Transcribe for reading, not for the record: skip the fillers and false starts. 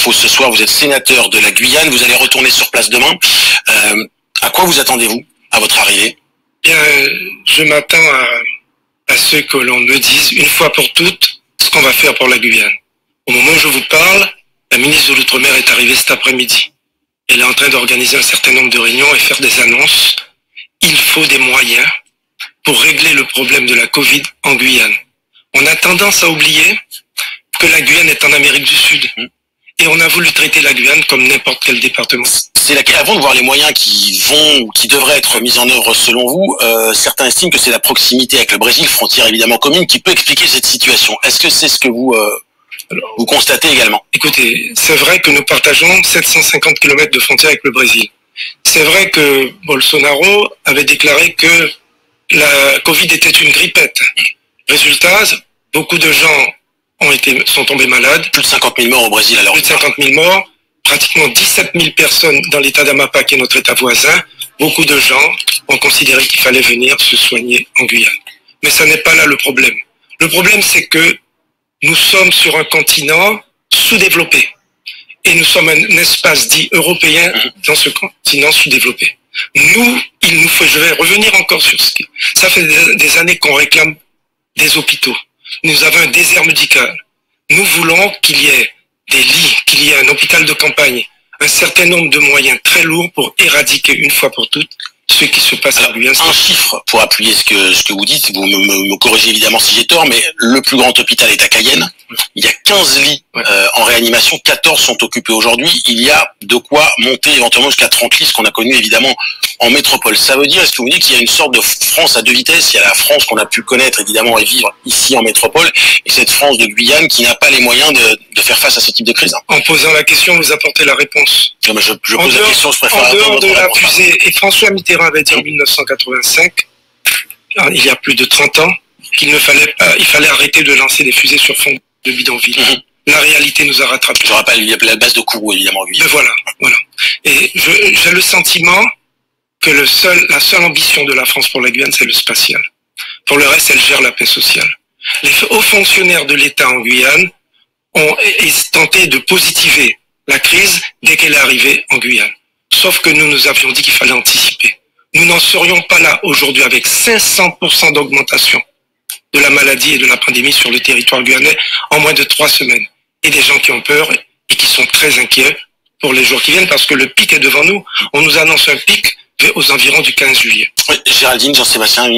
info ce soir. Vous êtes sénateur de la Guyane. Vous allez retourner sur place demain. À quoi vous attendez-vous à votre arrivée? Bien, je m'attends à ce que l'on me dise une fois pour toutes ce qu'on va faire pour la Guyane. Au moment où je vous parle, la ministre de l'Outre-mer est arrivée cet après-midi. Elle est en train d'organiser un certain nombre de réunions et faire des annonces. Il faut des moyens pour régler le problème de la Covid en Guyane. On a tendance à oublier que la Guyane est en Amérique du Sud. Et on a voulu traiter la Guyane comme n'importe quel département. Avant de voir les moyens qui vont ou qui devraient être mis en œuvre selon vous, certains estiment que c'est la proximité avec le Brésil, frontière évidemment commune, qui peut expliquer cette situation. Est-ce que c'est ce que vous constatez également? Écoutez, c'est vrai que nous partageons 750 km de frontière avec le Brésil. C'est vrai que Bolsonaro avait déclaré que la Covid était une grippette. Résultat, beaucoup de gens sont tombés malades. Plus de 50 000 morts au Brésil alors. Plus de 50 000 morts, pratiquement 17 000 personnes dans l'état d'Amapá, qui est notre état voisin. Beaucoup de gens ont considéré qu'il fallait venir se soigner en Guyane. Mais ça n'est pas là le problème. Le problème, c'est que nous sommes sur un continent sous-développé. Et nous sommes un espace dit européen dans ce continent sous-développé. Il nous faut, je vais revenir encore sur ce qui... Ça fait des années qu'on réclame des hôpitaux. Nous avons un désert médical. Nous voulons qu'il y ait des lits, qu'il y ait un hôpital de campagne, un certain nombre de moyens très lourds pour éradiquer une fois pour toutes ce qui se passe en Guyane. Un chiffre pour appuyer ce que vous dites, vous me corrigez évidemment si j'ai tort, mais le plus grand hôpital est à Cayenne. Il y a 15 lits en réanimation, 14 sont occupés aujourd'hui. Il y a de quoi monter éventuellement jusqu'à 30 lits, ce qu'on a connu évidemment en métropole. Ça veut dire, est-ce que vous dites qu'il y a une sorte de France à deux vitesses? Il y a la France qu'on a pu connaître évidemment et vivre ici en métropole, et cette France de Guyane qui n'a pas les moyens de faire face à ce type de crise. En posant la question, vous apportez la réponse. Non, mais je pose la question, je préfère en dehors de la fusée, et François Mitterrand avait dit en 1985, il y a plus de 30 ans, qu'il ne fallait pas, il fallait arrêter de lancer des fusées sur fond de bidonville. La réalité nous a rattrapés. Je rappelle, il y a la base de Kourou évidemment. Oui. Mais voilà. Et j'ai le sentiment que la seule ambition de la France pour la Guyane, c'est le spatial. Pour le reste, elle gère la paix sociale. Les hauts fonctionnaires de l'État en Guyane ont tenté de positiver la crise dès qu'elle est arrivée en Guyane. Sauf que nous avions dit qu'il fallait anticiper. Nous n'en serions pas là aujourd'hui avec 500% d'augmentation de la maladie et de la pandémie sur le territoire guyanais en moins de 3 semaines. Et des gens qui ont peur et qui sont très inquiets pour les jours qui viennent parce que le pic est devant nous. On nous annonce un pic aux environs du 15 juillet. Oui, Géraldine, Jean-Sébastien, oui.